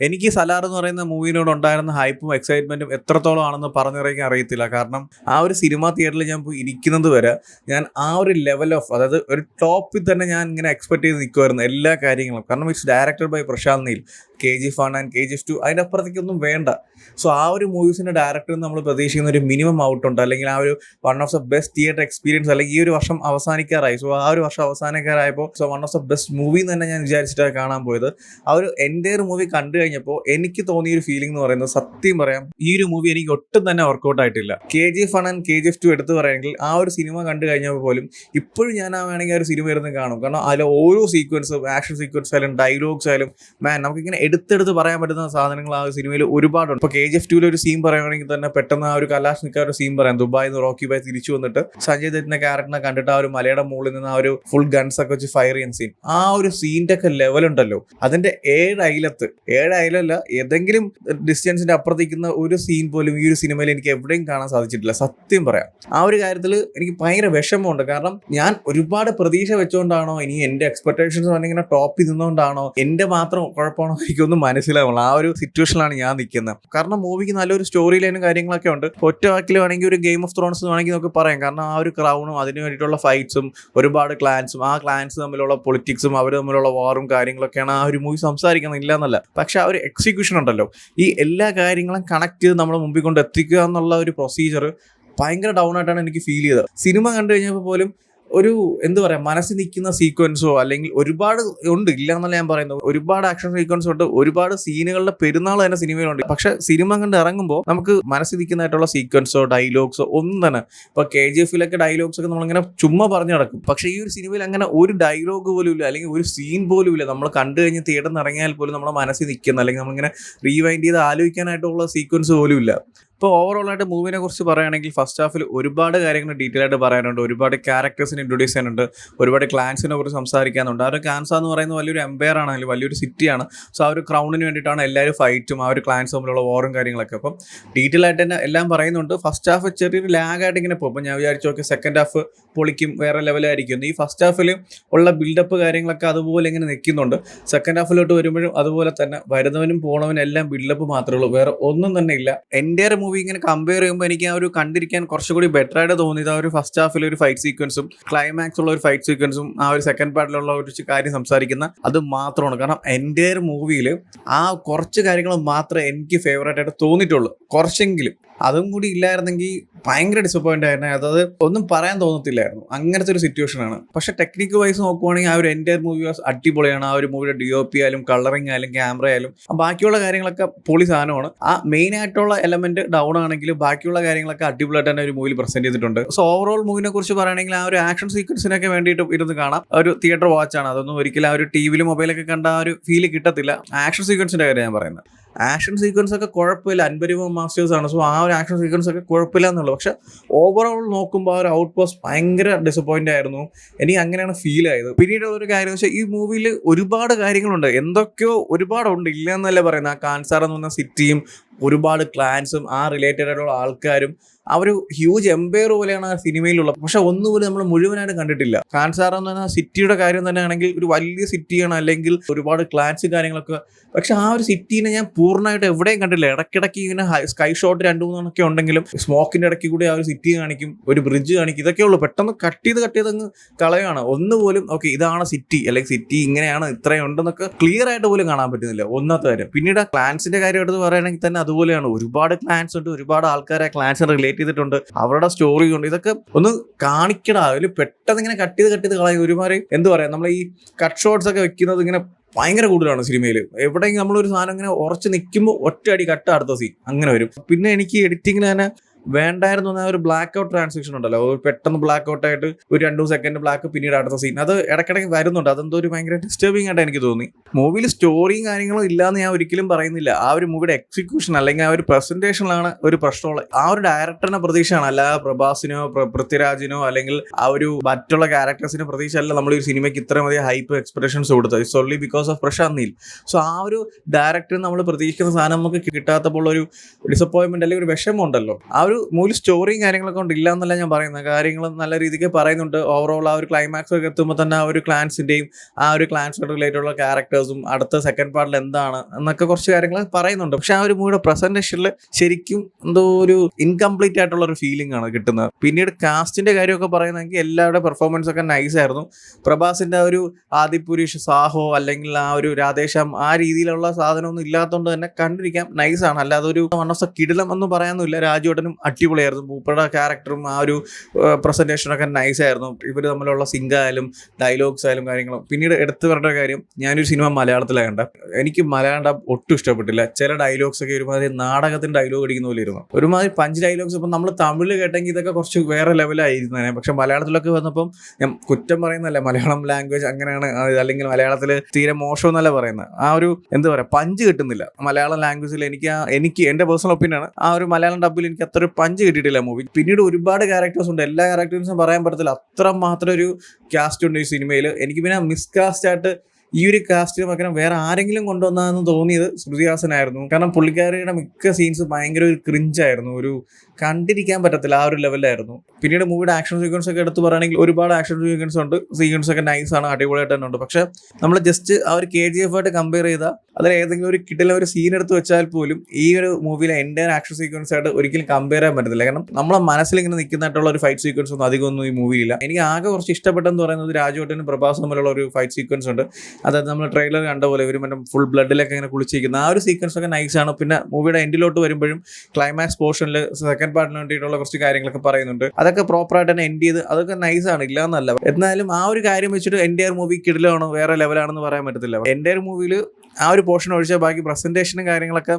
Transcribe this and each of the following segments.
എനിക്ക് സലാർ എന്ന് പറയുന്ന മൂവിനോട് ഉണ്ടായിരുന്ന ഹൈപ്പും എക്സൈറ്റ്മെന്റും എത്രത്തോളം ആണെന്ന് പറഞ്ഞറിയിക്കാൻ അറിയത്തില്ല. കാരണം ആ ഒരു സിനിമ തിയേറ്ററിൽ ഞാൻ പോയി ഇരിക്കുന്നത് വരെ ഞാൻ ആ ഒരു ലെവൽ ഓഫ്, അതായത് ഒരു ടോപ്പിൽ തന്നെ ഞാൻ ഇങ്ങനെ എക്സ്പെക്ട് ചെയ്ത് നിൽക്കുമായിരുന്നു എല്ലാ കാര്യങ്ങളും. കാരണം it's directed by Prashanth Neel. KGF 1 and KGF 2 അതിൻ്റെ അപ്പുറത്തേക്കൊന്നും വേണ്ട. സോ ആ ഒരു മൂവീസിൻ്റെ ഡയറക്ടറിൽ നമ്മൾ പ്രതീക്ഷിക്കുന്ന ഒരു മിനിമം ഔട്ടുണ്ട്, അല്ലെങ്കിൽ ആ ഒരു one of the best theatre experience, അല്ലെങ്കിൽ ഈ ഒരു വർഷം അവസാനിക്കാറായി. സോ ആ ഒരു വർഷം അവസാനിക്കാറായപ്പോൾ one of the best movie എന്ന് തന്നെ ഞാൻ വിചാരിച്ചിട്ടാണ് കാണാൻ പോയത്. ആ ഒരു എൻ്റെ ഒരു മൂവി കണ്ടു കഴിഞ്ഞപ്പോൾ എനിക്ക് തോന്നിയ ഒരു ഫീലിംഗ് എന്ന് പറയുന്നത്, സത്യം പറയാം, ഈ ഒരു മൂവി എനിക്ക് ഒട്ടും തന്നെ വർക്കൗട്ട് ആയിട്ടില്ല. KGF 1 ആൻഡ് KGF 2 എടുത്ത് പറയുകയാണെങ്കിൽ ആ ഒരു സിനിമ കണ്ടു കഴിഞ്ഞപ്പോൾ പോലും ഇപ്പോഴും ഞാൻ വേണമെങ്കിൽ ആ ഒരു സിനിമ ഇരുന്ന് കാണും. കാരണം അതിൽ ഓരോ സീക്വൻസും, ആക്ഷൻ സീക്വൻസ് ആയാലും ഡയലോഗ്സ് ആയാലും, നമുക്കിങ്ങനെ എടുത്തെടുത്ത് പറയാൻ പറ്റുന്ന സാധനങ്ങൾ ആ ഒരു സിനിമയിൽ ഒരുപാടുണ്ട്. ഇപ്പോൾ KGF 2 ഒരു സീൻ പറയുകയാണെങ്കിൽ തന്നെ പെട്ടെന്ന് ആ ഒരു കലാഷ് നിൽക്കാൻ ഒരു സീൻ പറയാം. ദുബായിൽ നിന്ന് റോക്കി ബായ് തിരിച്ചു വന്നിട്ട് സഞ്ജയ് ദത്തിന്റെ ക്യാരക്ടറിനെ കണ്ടിട്ട് ആ ഒരു മലയുടെ മുകളിൽ നിന്ന് ആ ഒരു ഫുൾ ഗൺസ് ഒക്കെ വെച്ച് ഫയർ ചെയ്യുന്ന സീൻ, ആ ഒരു സീൻ്റെ ഒക്കെ ലെവലുണ്ടല്ലോ, അതിന്റെ 7 അയലല്ല, ഏതെങ്കിലും ഡിസ്റ്റൻസിന്റെ അപ്പുറത്തേക്കുന്ന ഒരു സീൻ പോലും ഈ ഒരു സിനിമയിൽ എനിക്ക് എവിടെയും കാണാൻ സാധിച്ചിട്ടില്ല. സത്യം പറയാം, ആ ഒരു കാര്യത്തിൽ എനിക്ക് ഭയങ്കര വിഷമമുണ്ട്. കാരണം ഞാൻ ഒരുപാട് പ്രതീക്ഷ വെച്ചുകൊണ്ടാണോ, ഇനി എന്റെ എക്സ്പെക്ടേഷൻസ് ഇങ്ങനെ ടോപ്പിൽ നിന്നുകൊണ്ടാണോ, എന്റെ മാത്രം കുഴപ്പമാണോ, എനിക്കൊന്നും മനസ്സിലാവുള്ളൂ. ആ ഒരു സിറ്റുവേഷനിലാണ് ഞാൻ നിൽക്കുന്നത്. കാരണം മൂവിക്ക് നല്ലൊരു സ്റ്റോറി ലൈനും കാര്യങ്ങളൊക്കെ ഉണ്ട്. ഒറ്റ വാക്കിൽ വേണമെങ്കിൽ ഒരു ഗെയിം ഓഫ് ത്രോൺസ് വേണമെങ്കിൽ നമുക്ക് പറയാം. കാരണം ആ ഒരു ക്രൗണും അതിന് വേണ്ടിയിട്ടുള്ള ഫൈറ്റ്സും ഒരുപാട് ക്ലാൻസും, ആ ക്ലാൻസ് തമ്മിലുള്ള പൊളിറ്റിക്സും അവർ തമ്മിലുള്ള വാറും കാര്യങ്ങളൊക്കെയാണ് ആ ഒരു മൂവി സംസാരിക്കുന്നത്, ഇല്ല എന്നല്ല. പക്ഷെ ആ ഒരു എക്സിക്യൂഷൻ ഉണ്ടല്ലോ, ഈ എല്ലാ കാര്യങ്ങളും കണക്ട് ചെയ്ത് നമ്മുടെ മുമ്പിൽ കൊണ്ട് എത്തിക്കുക എന്നുള്ള ഒരു പ്രൊസീജിയർ ഭയങ്കര ഡൗൺ ആയിട്ടാണ് എനിക്ക് ഫീൽ ചെയ്തത്. സിനിമ കണ്ടു കഴിഞ്ഞപ്പോൾ പോലും ഒരു എന്താ പറയുക, മനസ്സിൽ നിൽക്കുന്ന സീക്വൻസോ അല്ലെങ്കിൽ ഒരുപാട് ഉണ്ട്, ഇല്ല എന്നല്ല ഞാൻ പറയുന്നത്, ഒരുപാട് ആക്ഷൻ സീക്വൻസ് ഉണ്ട്, ഒരുപാട് സീനുകളുടെ പെരുന്നാൾ തന്നെ സിനിമയിലുണ്ട്. പക്ഷെ സിനിമ കണ്ട് ഇറങ്ങുമ്പോൾ നമുക്ക് മനസ്സിൽ നിൽക്കുന്നതായിട്ടുള്ള സീക്വൻസോ ഡയലോഗ്സോ ഒന്നും തന്നെ, ഇപ്പോൾ KGF ഡയലോഗ്സ് ഒക്കെ നമ്മളിങ്ങനെ ചുമ്മാ പറഞ്ഞു നടക്കും. പക്ഷേ ഈ ഒരു സിനിമയിൽ അങ്ങനെ ഒരു ഡയലോഗ് പോലും ഇല്ല, അല്ലെങ്കിൽ ഒരു സീൻ പോലും ഇല്ല. നമ്മൾ കണ്ടു കഴിഞ്ഞ് തിയേറ്ററിൽ നിന്ന് ഇറങ്ങിയാൽ പോലും നമ്മുടെ മനസ്സിൽ നിൽക്കുന്ന, അല്ലെങ്കിൽ നമ്മളിങ്ങനെ റീവൈൻഡ് ചെയ്ത് ആലോചിക്കാനായിട്ടുള്ള സീക്വൻസ് പോലും ഇല്ല. ഇപ്പോൾ ഓവറോൾ ആയിട്ട് മൂവിനെ കുറിച്ച് പറയുകയാണെങ്കിൽ ഫസ്റ്റ് ഹാഫിൽ ഒരുപാട് കാര്യങ്ങൾ ഡീറ്റെയിൽ ആയിട്ട് പറയാനുണ്ട്, ഒരുപാട് ക്യാരക്ടേഴ്സിനെ ഇൻട്രൊഡ്യൂസ് ചെയ്യാനുണ്ട്, ഒരുപാട് ക്ലാൻസിനെ കുറിച്ച് സംസാരിക്കാനുണ്ട്. ആ ഒരു ക്ലാൻസ് എന്ന് പറയുന്നത് വലിയൊരു എംപയർ ആണ്, അല്ലെങ്കിൽ വലിയൊരു സിറ്റിയാണ്. സോ ആ ഒരു ക്രൗണിന് വേണ്ടിയിട്ടാണ് എല്ലാവരും ഫൈറ്റും ആ ഒരു ക്ലാൻസ് തമ്മിലുള്ള വാറും കാര്യങ്ങളൊക്കെ. അപ്പം ഡീറ്റെയിൽ ആയിട്ട് തന്നെ എല്ലാം പറയുന്നുണ്ട്. ഫസ്റ്റ് ഹാഫ് ചെറിയൊരു ലാഗായിട്ട് ഇങ്ങനെ പോകും. അപ്പോൾ ഞാൻ വിചാരിച്ചു ഓക്കെ സെക്കൻഡ് ഹാഫ് പൊളിക്കും, വേറെ ലെവലായിരിക്കും. ഈ ഫസ്റ്റ് ഹാഫിൽ ഉള്ള ബിൽഡപ്പ് കാര്യങ്ങളൊക്കെ അതുപോലെ ഇങ്ങനെ നിൽക്കുന്നുണ്ട്. സെക്കൻഡ് ഹാഫിലോട്ട് വരുമ്പോഴും അതുപോലെ തന്നെ വരുന്നവനും പോണവനും എല്ലാം ബിൽഡപ്പ് മാത്രമേ ഉള്ളൂ, വേറെ ഒന്നും തന്നെ ഇല്ല. എൻ്റെ മൂവി ഇങ്ങനെ കമ്പയർ ചെയ്യുമ്പോൾ എനിക്ക് ആ ഒരു കണ്ടിരിക്കാൻ കുറച്ചുകൂടി ബെറ്റർ ആയിട്ട് തോന്നിയത് ആ ഒരു ഫസ്റ്റ് ഹാഫിൽ ഒരു ഫൈറ്റ് സീക്വൻസും ക്ലൈമാക്സ് ഉള്ള ഒരു ഫൈറ്റ് സീക്വൻസും ആ ഒരു സെക്കൻഡ് പാർട്ടിലുള്ള ഒരു കാര്യം സംസാരിക്കുന്ന അത് മാത്രമാണ്. കാരണം എൻ്റെ മൂവിയിൽ ആ കുറച്ച് കാര്യങ്ങൾ മാത്രമേ എനിക്ക് ഫേവറേറ്റ് ആയിട്ട് തോന്നിയിട്ടുള്ളൂ. കുറച്ചെങ്കിലും അതും കൂടി ഇല്ലായിരുന്നെങ്കിൽ ഭയങ്കര ഡിസപ്പോയിന്റ് ആയിരുന്നു. അതായത് ഒന്നും പറയാൻ തോന്നത്തില്ലായിരുന്നു, അങ്ങനത്തെ ഒരു സിറ്റുവേഷനാണ്. പക്ഷെ ടെക്നിക്ക് വൈസ് നോക്കുവാണെങ്കിൽ ആ ഒരു എൻ്റെ മൂവി അടിപൊളിയാണ്. ആ ഒരു മൂവിയുടെ DOP ആയാലും കളറിംഗ് ആയാലും ക്യാമറ ആയാലും ബാക്കിയുള്ള കാര്യങ്ങളൊക്കെ പൊളി സാധനമാണ്. ആ മെയിൻ ആയിട്ടുള്ള എലമെന്റ് ഡൗൺ ആണെങ്കിലും ബാക്കിയുള്ള കാര്യങ്ങളൊക്കെ അടിപൊളിയായിട്ട് തന്നെ ഒരു മൂവിയിൽ പ്രസന്റ് ചെയ്തിട്ടുണ്ട്. സോ ഓവറോൾ മൂവിനെ കുറിച്ച് പറയുകയാണെങ്കിൽ ആ ഒരു ആക്ഷൻ സീക്വൻസിനൊക്കെ വേണ്ടിയിട്ട് ഇരുന്ന് കാണാം. ഒരു തിയേറ്റർ വാച്ചാണ്, അതൊന്നും ഒരിക്കലും ആ ഒരു TV മൊബൈലൊക്കെ കണ്ട ആ ഒരു ഫീല് കിട്ടത്തില്ല. ആക്ഷൻ സീക്വൻസിന്റെ കാര്യം ഞാൻ പറയുന്നത്, ആക്ഷൻ സീക്വൻസ് ഒക്കെ കുഴപ്പമില്ല, അൻപരിമം മാസ്റ്റേഴ്സ് ആണ്. സോ ആ ഒരു ആക്ഷൻ സീക്വൻസ് ഒക്കെ കുഴപ്പമില്ല എന്നുള്ളത്. പക്ഷെ ഓവറോൾ നോക്കുമ്പോൾ ആ ഒരു ഔട്ട് പോസ്റ്റ് ഭയങ്കര ഡിസപ്പോയിന്റ് ആയിരുന്നു. എനിക്ക് അങ്ങനെയാണ് ഫീൽ ആയത്. പിന്നീടുള്ള ഒരു കാര്യം വെച്ചാൽ ഈ മൂവിയിൽ ഒരുപാട് കാര്യങ്ങളുണ്ട്, എന്തൊക്കെയോ ഒരുപാടുണ്ട്, ഇല്ല എന്നല്ല പറയുന്നത്. ആ കാൻസാർ എന്ന് പറഞ്ഞ സിറ്റിയും ഒരുപാട് ക്ലാൻസും ആ റിലേറ്റഡ് ആയിട്ടുള്ള ആൾക്കാരും ആ ഒരു ഹ്യൂജ് എംപയർ പോലെയാണ് ആ സിനിമയിലുള്ളത്. പക്ഷെ ഒന്നുപോലും നമ്മൾ മുഴുവനായിട്ട് കണ്ടിട്ടില്ല. കാൻസാർ എന്ന് പറഞ്ഞാൽ സിറ്റിയുടെ കാര്യം തന്നെ ആണെങ്കിൽ ഒരു വലിയ സിറ്റിയാണ്, അല്ലെങ്കിൽ ഒരുപാട് ക്ലാൻസ് കാര്യങ്ങളൊക്കെ. പക്ഷെ ആ ഒരു സിറ്റീനെ ഞാൻ പൂർണ്ണമായിട്ട് എവിടെയും കണ്ടില്ല. ഇടയ്ക്കിടയ്ക്ക് ഇങ്ങനെ സ്കൈ ഷോട്ട് 2-3 ഉണ്ടെങ്കിലും സ്മോക്കിന്റെ ഇടയ്ക്ക് കൂടി ആ ഒരു സിറ്റി കാണിക്കും, ഒരു ബ്രിഡ്ജ് കാണിക്കും, ഇതൊക്കെ ഉള്ളൂ. പെട്ടെന്ന് കട്ട് ചെയ്ത് അങ്ങ് കളയാണ്. ഒന്നുപോലും ഓക്കെ ഇതാണ് സിറ്റി, അല്ലെങ്കിൽ സിറ്റി ഇങ്ങനെയാണ്, ഇത്രയും ഉണ്ടെന്നൊക്കെ ക്ലിയർ ആയിട്ട് പോലും കാണാൻ പറ്റുന്നില്ല. ഒന്നാമത്തെ കാര്യം. പിന്നീട് ആ ക്ലാൻസിന്റെ കാര്യം എടുത്ത് പറയുകയാണെങ്കിൽ തന്നെ അതുപോലെയാണ്. ഒരുപാട് ക്ലാൻസ് ഉണ്ട്, ഒരുപാട് ആൾക്കാരെ ക്ലാൻസിനെ റിലേറ്റ് ചെയ്തിട്ടുണ്ട്, അവരുടെ സ്റ്റോറി ഉണ്ട്. ഇതൊക്കെ ഒന്ന് കാണിക്കടാ. അതിൽ പെട്ടെന്ന് ഇങ്ങനെ കട്ട് ചെയ്ത് കളയും. ഒരുമാതിരി എന്താ പറയാ, നമ്മൾ ഈ കട്ട് ഷോട്ട്സ് ഒക്കെ വെക്കുന്നത് ഇങ്ങനെ ഭയങ്കര കൂടുതലാണ് സിനിമയിൽ. എവിടെയെങ്കിലും നമ്മളൊരു സാധനം ഇങ്ങനെ ഉറച്ച് നിൽക്കുമ്പോൾ ഒറ്റ അടി കട്ട്, അടുത്ത സീൻ അങ്ങനെ വരും. പിന്നെ എനിക്ക് എഡിറ്റിങ്ങിൽ തന്നെ വേണ്ടായിരുന്നു ഒരു ബ്ലാക്ക് ഔട്ട് ട്രാൻസാക്ഷൻ ഉണ്ടല്ലോ, പെട്ടെന്ന് ബ്ലാക്ക് ഔട്ട് ആയിട്ട് ഒരു 2 സെക്കൻഡ് ബ്ലാക്ക്, പിന്നീട് അടുത്ത സീൻ, അത് ഇടയ്ക്കിടയ്ക്ക് വരുന്നുണ്ട്. അതെന്തോ ഒരു ഭയങ്കര ഡിസ്റ്റർബിംഗ് ആയിട്ട് എനിക്ക് തോന്നി. മൂവിയിൽ സ്റ്റോറിയും കാര്യങ്ങളും ഇല്ലാന്ന് ഞാൻ ഒരിക്കലും പറയുന്നില്ല. ആ ഒരു മൂവിയുടെ എക്സിക്യൂഷൻ അല്ലെങ്കിൽ ആ ഒരു പ്രസന്റേഷനിലാണ് ഒരു പ്രശ്നമുള്ളത്. ആ ഒരു ഡയറക്ടറിന്റെ പ്രതീക്ഷയാണ്, അല്ല പ്രഭാസിനോ പൃഥ്വിരാജിനോ അല്ലെങ്കിൽ ആ ഒരു മറ്റുള്ള ക്യാരക്ടേഴ്സിന്റെ പ്രതീക്ഷയല്ല നമ്മൾ ഈ സിനിമയ്ക്ക് ഇത്രമധികം ഹൈപ്പ് എക്സ്പെക്ടേഷൻസ് കൊടുത്തത്. It's only because of Prashanth Neel. So ആ ഒരു ഡയറക്ടർ നമ്മൾ പ്രതീക്ഷിക്കുന്ന സാധനം നമുക്ക് കിട്ടാത്തപ്പോൾ ഒരു ഡിസപ്പോയിൻമെന്റ് അല്ലെങ്കിൽ ഒരു വിഷമം ഉണ്ടല്ലോ. ആ ഒരു മൂവി സ്റ്റോറിയും കാര്യങ്ങളൊക്കെ ഉണ്ട്, ഇല്ല എന്നല്ല ഞാൻ പറയുന്നത്. കാര്യങ്ങൾ നല്ല രീതിക്ക് പറയുന്നുണ്ട്. ഓവറോൾ ആ ഒരു ക്ലൈമാക്സ് ഒക്കെ എത്തുമ്പോൾ തന്നെ ആ ഒരു ക്ലാൻസിന്റെയും ആ ഒരു ക്ലാൻസ് റിലേറ്റഡ് ഉള്ള ക്യാരക്ടേഴ്സ് ക്യാരക്ടേഴ്സും അടുത്ത സെക്കൻഡ് പാർട്ടിൽ എന്താണ് എന്നൊക്കെ കുറച്ച് കാര്യങ്ങൾ പറയുന്നുണ്ട്. പക്ഷെ ആ ഒരു മൂവിയുടെ പ്രസന്റേഷനിൽ ശരിക്കും എന്തോ ഒരു ഇൻകംപ്ലീറ്റ് ആയിട്ടുള്ള ഒരു ഫീലിംഗ് ആണ് കിട്ടുന്നത്. പിന്നീട് കാസ്റ്റിന്റെ കാര്യമൊക്കെ പറയുന്നെങ്കിൽ എല്ലാവരുടെ പെർഫോമൻസ് ഒക്കെ നൈസ് ആയിരുന്നു. പ്രഭാസിന്റെ ആ ഒരു ആദിപുരുഷ് സാഹോ അല്ലെങ്കിൽ ആ ഒരു രാധേശ്യാം ആ രീതിയിലുള്ള സാധനമൊന്നും ഇല്ലാത്തതുകൊണ്ട് തന്നെ കണ്ടിരിക്കാം നൈസാണ്. അല്ലാതെ ഒരു വൺ ഓഫ് ദ കിടിലം എന്ന് പറയാനൊന്നുമില്ല. രാജുവേട്ടനും അടിപൊളിയായിരുന്നു. മൂപ്പയുടെ ക്യാരക്ടറും ആ ഒരു പ്രസന്റേഷനൊക്കെ നൈസായിരുന്നു. ഇവർ തമ്മിലുള്ള സിങ്ക് ആയാലും ഡയലോഗ്സ് ആയാലും കാര്യങ്ങളും. പിന്നീട് എടുത്തു പറഞ്ഞ കാര്യം, ഞാനൊരു സിനിമ മലയാളത്തിലാണ് കണ്ട. എനിക്ക് മലയാളം ഡബ് ഒട്ടും ഇഷ്ടപ്പെട്ടില്ല. ചില ഡയലോഗ്സ് ഒക്കെ ഒരുമാതിരി നാടകത്തിന്റെ ഡയലോഗ് അടിക്കുന്ന പോലെ ഇരുന്നു. ഒരുമാതിരി പഞ്ച് ഡയലോഗ്സ്. ഇപ്പം നമ്മൾ തമിഴ് കേട്ടെങ്കിൽ ഇതൊക്കെ കുറച്ച് വേറെ ലെവലായിരുന്നേ. പക്ഷെ മലയാളത്തിലൊക്കെ വന്നപ്പം ഞാൻ കുറ്റം പറയുന്നല്ല, മലയാളം ലാംഗ്വേജ് അങ്ങനെയാണ്, അല്ലെങ്കിൽ മലയാളത്തിൽ തീരെ മോശമെന്നല്ല പറയുന്നത്. ആ ഒരു എന്താ പറയുക, പഞ്ച് കിട്ടുന്നില്ല മലയാളം ലാംഗ്വേജിൽ. എനിക്ക് എൻ്റെ പേഴ്സണൽ ഒപ്പീനിയനാണ്, ആ ഒരു മലയാളം ഡബിൽ എനിക്ക് അത്ര ഒരു പഞ്ച് കിട്ടിയിട്ടില്ല മൂവി. പിന്നീട് ഒരുപാട് ക്യാരക്ടേഴ്സ് ഉണ്ട്. എല്ലാ ക്യാരക്ടേഴ്സും പറയാൻ പറ്റത്തില്ല, അത്ര മാത്രം ഒരു കാസ്റ്റ് ഉണ്ട് ഈ സിനിമയിൽ. എനിക്ക് പിന്നെ മിസ്കാസ്റ്റ് ആയിട്ട് ഈ ഒരു കാസ്റ്റിന് പകരം വേറെ ആരെങ്കിലും കൊണ്ടുവന്നതെന്ന് തോന്നിയത് ശ്രുതി ഹാസനായിരുന്നു. കാരണം പുള്ളിക്കാരിയുടെ മിക്ക സീൻസ് ഭയങ്കര ഒരു ക്രിഞ്ചായിരുന്നു, ഒരു കണ്ടിരിക്കാൻ പറ്റത്തില്ല, ആ ഒരു ലെവലായിരുന്നു. പിന്നീട് മൂവിയുടെ ആക്ഷൻ സീക്വൻസ് ഒക്കെ എടുത്ത് പറയുകയാണെങ്കിൽ ഒരുപാട് ആക്ഷൻ സീക്വൻസ് ഉണ്ട്. സീക്വൻസ് ഒക്കെ നൈസാണ്, അടിപൊളിയായിട്ട് തന്നെ ഉണ്ട്. പക്ഷെ നമ്മൾ ജസ്റ്റ് ആ ഒരു KGF ആയിട്ട് കമ്പയർ ചെയ്താൽ അതിൽ ഏതെങ്കിലും ഒരു കിട്ടില്ല ഒരു സീൻ എടുത്ത് വെച്ചാൽ പോലും ഈ ഒരു മൂവിയിലെ എൻ്റെ ആക്ഷൻ സീക്വൻസ് ആയിട്ട് ഒരിക്കലും കമ്പയർ ചെയ്യാൻ പറ്റത്തില്ല. കാരണം നമ്മളെ മനസ്സിൽ ഇങ്ങനെ നിൽക്കുന്നതായിട്ടുള്ള ഒരു ഫൈറ്റ് സീക്വൻസ് ഒന്നും അധികമൊന്നും ഈ മൂവിയില്ല. എനിക്ക് ആകെ കുറച്ച് ഇഷ്ടപ്പെട്ടെന്ന് പറയുന്നത് രാജുവേട്ടനും പ്രഭാസും തമ്മിലുള്ള ഒരു ഫൈറ്റ് സീക്വൻസ് ഉണ്ട്. അതായത് നമ്മൾ ട്രെയിലർ കണ്ട പോലെ ഇവർ മറ്റേ ഫുൾ ബ്ലഡിലൊക്കെ ഇങ്ങനെ കുളിച്ചിരിക്കുന്ന ആ ഒരു സീക്വൻസ് ഒക്കെ നൈസാണ്. പിന്നെ മൂവിയുടെ എൻഡിലോട്ട് വരുമ്പോഴും ക്ലൈമാക്സ് പോർഷനിൽ സെക്കൻഡ് പാർട്ടിന് വേണ്ടിയിട്ടുള്ള കുറച്ച് കാര്യങ്ങളൊക്കെ പറയുന്നുണ്ട്. അതൊക്കെ പ്രോപ്പറായിട്ട് തന്നെ എൻഡ് ചെയ്ത് അതൊക്കെ നൈസാണ്, ഇല്ല എന്നല്ല. എന്നാലും ആ ഒരു കാര്യം വെച്ചിട്ട് എൻ്റെ മൂവി കിടിലാണോ വേറെ ലെവലാണെന്ന് പറയാൻ പറ്റത്തില്ല. എൻ്റെ മൂവിയിൽ ആ ഒരു പോർഷൻ ഒഴിച്ചാൽ ബാക്കി പ്രസന്റേഷനും കാര്യങ്ങളൊക്കെ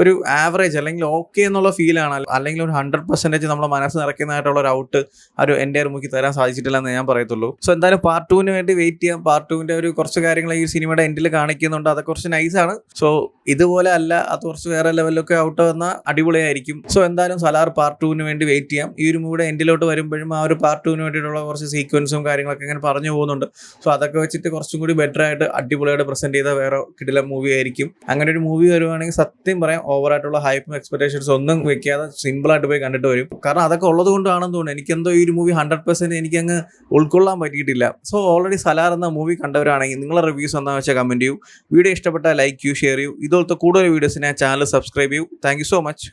ഒരു ആവറേജ് അല്ലെങ്കിൽ ഓക്കെ എന്നുള്ള ഫീലാണ്. അല്ലെങ്കിൽ ഒരു 100% നമ്മളെ മനസ്സ് നിറയ്ക്കുന്നതായിട്ടുള്ള ഒരു ഔട്ട് ആ ഒരു എൻ്റെ മൂവിക്ക് തരാൻ സാധിച്ചിട്ടില്ല എന്ന് ഞാൻ പറയത്തുള്ളൂ. സോ എന്തായാലും പാർട്ട് 2 വേണ്ടി വെയിറ്റ് ചെയ്യാം. പാർട്ട് 2 ഒരു കുറച്ച് കാര്യങ്ങൾ ഈ സിനിമയുടെ എൻഡിൽ കാണിക്കുന്നുണ്ട്, അതൊക്കെ കുറച്ച് നൈസാണ്. സോ ഇതുപോലെ അല്ല, അത് കുറച്ച് വേറെ ലെവലിലൊക്കെ ഔട്ട് വന്നാൽ അടിപൊളിയായിരിക്കും. സോ എന്തായാലും സലാർ പാർട്ട് 2 വേണ്ടി വെയിറ്റ് ചെയ്യാം. ഈ ഒരു മൂവിയുടെ എൻഡിലോട്ട് വരുമ്പോഴും ആ ഒരു പാർട്ട് 2 വേണ്ടിയിട്ടുള്ള കുറച്ച് സീക്വൻസും കാര്യങ്ങളൊക്കെ ഇങ്ങനെ പറഞ്ഞു പോകുന്നുണ്ട്. സോ അതൊക്കെ വെച്ചിട്ട് കുറച്ചും കൂടി ബെറ്റർ ആയിട്ട് അടിപൊളിയായിട്ട് പ്രസന്റ് ചെയ്ത വേറെ കിടിലം മൂവി ആയിരിക്കും. അങ്ങനെ ഒരു മൂവി വരുവാണെങ്കിൽ സത്യം പറയാം ഓവറായിട്ടുള്ള ഹൈപ്പും എക്സ്പെക്ടേഷൻസ് ഒന്നും വെക്കാതെ സിമ്പിളായിട്ട് പോയി കണ്ടിട്ട് വരും. കാരണം അതൊക്കെ ഉള്ളത് കൊണ്ടാണെന്ന് തോന്നുന്നു എനിക്കെന്തോ ഈ ഒരു മൂവി 100% എനിക്കങ്ങ് ഉൾക്കൊള്ളാൻ പറ്റിയിട്ടില്ല. സോ ഓൾറെഡി സലാർ എന്ന മൂവി കണ്ടവരാണെങ്കിൽ നിങ്ങളെ റിവ്യൂസ് എന്താണെന്ന് വെച്ചാൽ കമന്റ് ചെയ്യൂ. വീഡിയോ ഇഷ്ടപ്പെട്ടാൽ ലൈക്ക് ചെയ്യൂ, ഷെയർ ചെയ്യൂ. ഇതുപോലത്തെ കൂടുതൽ വീഡിയോസിന് ചാനൽ സബ്സ്ക്രൈബ് ചെയ്യൂ. Thank you so much.